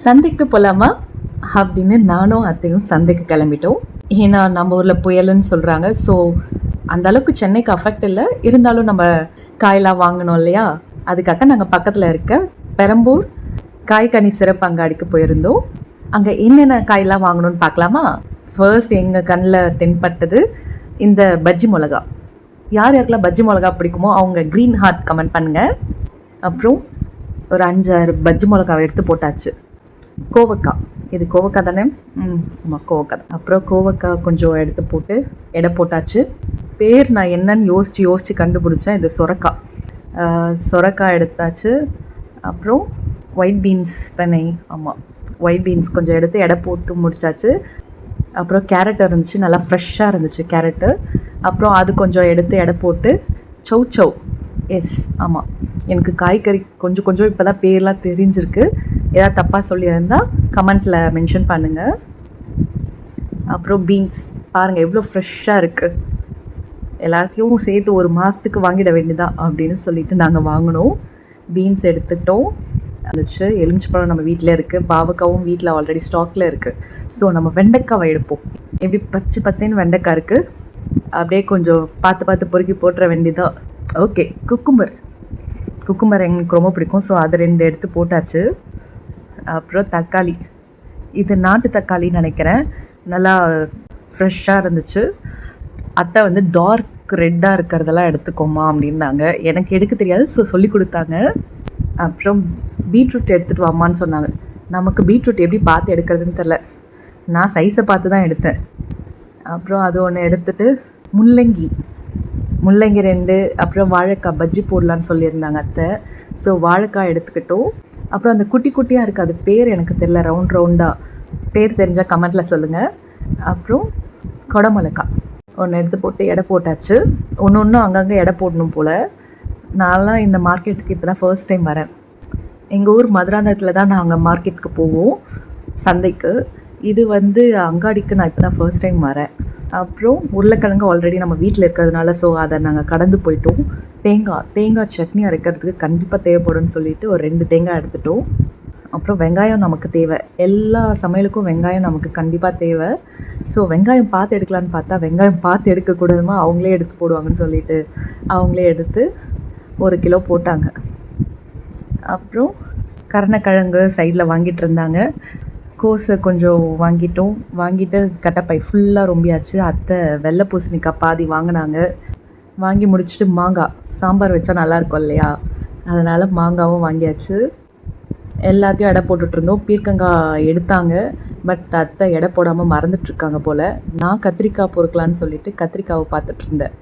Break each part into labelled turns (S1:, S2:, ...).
S1: சந்தைக்கு போகலாமா அப்படின்னு நானும் அத்தையும் சந்தைக்கு கிளம்பிட்டோம். ஏன்னா நம்ம ஊரில் புயலுன்னு சொல்கிறாங்க. ஸோ அந்தளவுக்கு சென்னைக்கு அஃபெக்ட் இல்லை, இருந்தாலும் நம்ம காயெல்லாம் வாங்கணும் இல்லையா. அதுக்காக நாங்கள் பக்கத்தில் இருக்க பெரம்பூர் காய்கனி சிறப்பு அங்காடிக்கு போயிருந்தோம். அங்கே என்னென்ன காயெல்லாம் வாங்கணும்னு பார்க்கலாமா. ஃபர்ஸ்ட் எங்கள் கண்ணில் தென்பட்டது இந்த பஜ்ஜி மிளகா. யார் யாருக்கெல்லாம் பஜ்ஜி மிளகா பிடிக்குமோ அவங்க க்ரீன் ஹார்ட் கமெண்ட் பண்ணுங்கள். அப்புறம் ஒரு 5-6 பஜ்ஜி மிளகாவை எடுத்து போட்டாச்சு. கோவக்காய், இது கோவக்காய் தானே? ஆமாம், கோவக்காய் தான். அப்புறம் கோவக்காய் கொஞ்சம் எடுத்து போட்டு எடை போட்டாச்சு. பேர் நான் என்னன்னு யோசித்து கண்டுபிடிச்சேன். இது சொரக்காய் எடுத்தாச்சு. அப்புறம் ஒயிட் பீன்ஸ் தானே? ஆமாம், ஒயிட் பீன்ஸ் கொஞ்சம் எடுத்து எடை போட்டு முடிச்சாச்சு. அப்புறம் கேரட் இருந்துச்சு, நல்லா ஃப்ரெஷ்ஷாக இருந்துச்சு கேரட்டு. அப்புறம் அது கொஞ்சம் எடுத்து எடை போட்டு சௌ எஸ் ஆமாம், எனக்கு காய்கறி கொஞ்சம் இப்போ தான் பேர்லாம் தெரிஞ்சிருக்கு. ஏதாவது தப்பாக சொல்லியிருந்தால் கமெண்ட்டில் மென்ஷன் பண்ணுங்கள். அப்புறம் பீன்ஸ் பாருங்கள் எவ்வளோ ஃப்ரெஷ்ஷாக இருக்குது. எல்லாத்தையும் சேர்த்து ஒரு மாதத்துக்கு வாங்கிட வேண்டியதான் அப்படின்னு சொல்லிட்டு நாங்கள் வாங்கினோம். பீன்ஸ் எடுத்துக்கிட்டோம். இருந்துச்சு. எலுமிச்சப்பழம் நம்ம வீட்டில் இருக்குது. பாவக்காவும் வீட்டில் ஆல்ரெடி ஸ்டாக்கில் இருக்குது. ஸோ நம்ம வெண்டைக்காவை எடுப்போம். எப்படி பச்சை பசேன்னு வெண்டைக்காய் இருக்குது, அப்படியே கொஞ்சம் பார்த்து பொறுக்கி போட்டுற வேண்டியதான். ஓகே, குக்கும்பர் எங்களுக்கு ரொம்ப பிடிக்கும். ஸோ அது 2 எடுத்து போட்டாச்சு. அப்புறம் தக்காளி, இது நாட்டு தக்காளின்னு நினைக்கிறேன். நல்லா ஃப்ரெஷ்ஷாக இருந்துச்சு. அத்தை வந்து டார்க் ரெட்டாக இருக்கிறதெல்லாம் எடுத்துக்கோமா அப்படின்னாங்க. எனக்கு எடுக்க தெரியாது, ஸோ சொல்லி கொடுத்தாங்க. அப்புறம் பீட்ரூட் எடுத்துகிட்டு வாமான்னு சொன்னாங்க. நமக்கு பீட்ரூட் எப்படி பார்த்து எடுக்கிறதுன்னு தெரில, நான் சைஸை பார்த்து தான் எடுத்தேன். அப்புறம் அது ஒன்று எடுத்துகிட்டு முள்ளங்கி 2, அப்புறம் வாழைக்காய் பஜ்ஜி போடலான்னு சொல்லியிருந்தாங்க அத்தை. ஸோ வாழைக்காய் எடுத்துக்கிட்டோம். அப்புறம் அந்த குட்டியாக இருக்குது, அது பேர் எனக்கு தெரில, ரவுண்டாக. பேர் தெரிஞ்சால் கமெண்ட்டில் சொல்லுங்கள். அப்புறம் கொடமிளகாய் ஒன்று எடுத்து போட்டு எடை போட்டாச்சு. ஒன்று அங்கங்கே எடை போடணும் போல். நான்லாம் இந்த மார்க்கெட்டுக்கு இப்போ தான் ஃபர்ஸ்ட் டைம் வரேன். எங்கள் ஊர் மதுராந்தகத்தில் தான் நாங்கள் மார்க்கெட்டுக்கு போவோம், சந்தைக்கு. இது வந்து அங்காடிக்கு நான் இப்போ தான் ஃபர்ஸ்ட் டைம் வரேன். அப்புறம் உருளைக்கிழங்கு ஆல்ரெடி நம்ம வீட்டில் இருக்கிறதுனால ஸோ அதை நாங்கள் கடந்து போயிட்டோம். தேங்காய் சட்னி அரைக்கிறதுக்கு கண்டிப்பாக தேவைப்படும்னு சொல்லிட்டு ஒரு 2 தேங்காய் எடுத்துட்டோம். அப்புறம் வெங்காயம் நமக்கு தேவை, எல்லா சமையலுக்கும் வெங்காயம் நமக்கு கண்டிப்பாக தேவை. ஸோ வெங்காயம் பார்த்து எடுக்கலான்னு பார்த்தா வெங்காயம் பார்த்து எடுக்கக்கூடாதுமா, அவங்களே எடுத்து போடுவாங்கன்னு சொல்லிட்டு அவங்களே எடுத்து 1 கிலோ போட்டாங்க. அப்புறம் கருணக்கிழங்கு சைடில் வாங்கிட்டு இருந்தாங்க. கோஸை கொஞ்சம் வாங்கிட்டு கட்டைப்பை ஃபுல்லாக ரொம்பியாச்சு. அத்தை வெள்ளை பூசணிக்காய் பாதி வாங்கினாங்க. வாங்கி முடிச்சுட்டு மாங்காய் சாம்பார் வச்சா நல்லாயிருக்கும் இல்லையா, அதனால் மாங்காவும் வாங்கியாச்சு. எல்லாத்தையும் எடை போட்டுட்ருந்தோம். பீர்க்கங்காய் எடுத்தாங்க, பட் அத்தை எடை போடாமல் மறந்துட்டுருக்காங்க போல். நான் கத்திரிக்காய் பொறுக்கலான்னு சொல்லிட்டு கத்திரிக்காவை பார்த்துட்ருந்தேன்.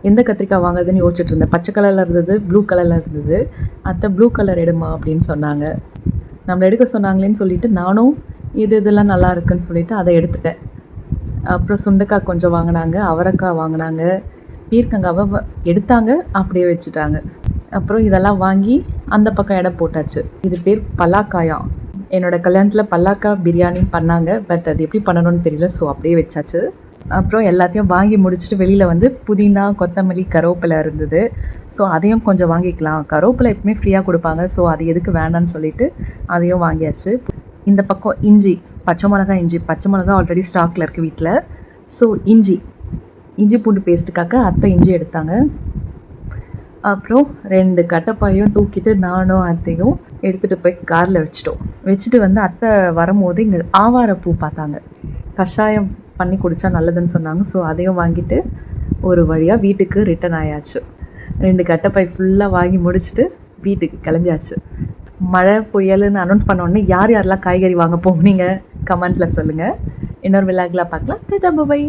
S1: எந்த கத்திரிக்காய் வாங்குறதுன்னு யோசிச்சுட்டு இருந்தேன். பச்சை கலரில் இருந்தது, ப்ளூ கலரில் இருந்தது. அத்தை ப்ளூ கலர் எடுமா அப்படின்னு சொன்னாங்க. நம்மளை எடுக்க சொன்னாங்களேன்னு சொல்லிவிட்டு நானும் இதெல்லாம் நல்லா இருக்குன்னு சொல்லிவிட்டு அதை எடுத்துட்டேன். அப்புறம் சுண்டைக்காய் கொஞ்சம் வாங்கினாங்க, அவரைக்காய் வாங்கினாங்க, பீர்க்கங்காவை எடுத்தாங்க, அப்படியே வச்சுட்டாங்க. அப்புறம் இதெல்லாம் வாங்கி அந்த பக்கம் எடை போட்டாச்சு. இது பேர் பல்லாக்காயாம். என்னோடய கல்யாணத்தில் பல்லாக்காய் பிரியாணி பண்ணாங்க, பட் அது எப்படி பண்ணணும்னு தெரியல, ஸோ அப்படியே வச்சாச்சு. அப்புறம் எல்லாத்தையும் வாங்கி முடிச்சுட்டு வெளியில் வந்து புதினா, கொத்தமல்லி, கருவேப்பிலை இருந்தது. ஸோ அதையும் கொஞ்சம் வாங்கிக்கலாம். கருவேப்பிலை எப்பவுமே ஃப்ரீயாக கொடுப்பாங்க, ஸோ அது எதுக்கு வேண்டான்னு சொல்லிட்டு அதையும் வாங்கியாச்சு. இந்த பக்கம் இஞ்சி, பச்சை மிளகா ஆல்ரெடி ஸ்டாக்கில் இருக்குது வீட்டில். ஸோ இஞ்சி பூண்டு பேஸ்ட்டுக்காக அத்தை இஞ்சி எடுத்தாங்க. அப்புறம் 2 கட்டைப்பாயும் தூக்கிட்டு நானும் அத்தையும் எடுத்துகிட்டு போய் காரில் வச்சுட்டு வந்து அத்தை வரும்போது இங்கே ஆவாரப்பூ பார்த்தாங்க. கஷாயம் பண்ணி குடித்தா நல்லதுன்னு சொன்னாங்க. ஸோ அதையும் வாங்கிட்டு ஒரு வழியாக வீட்டுக்கு ரிட்டன் ஆயாச்சு. 2 கட்டைப்பை ஃபுல்லாக வாங்கி முடிச்சுட்டு வீட்டுக்கு கிளம்பியாச்சு. மழை புயலுன்னு அனௌன்ஸ் பண்ணோடனே யாரெல்லாம் காய்கறி வாங்க போனீங்க கமெண்ட்டில் சொல்லுங்கள். இன்னொரு விலாகில் பார்க்கலாம். Tata bye.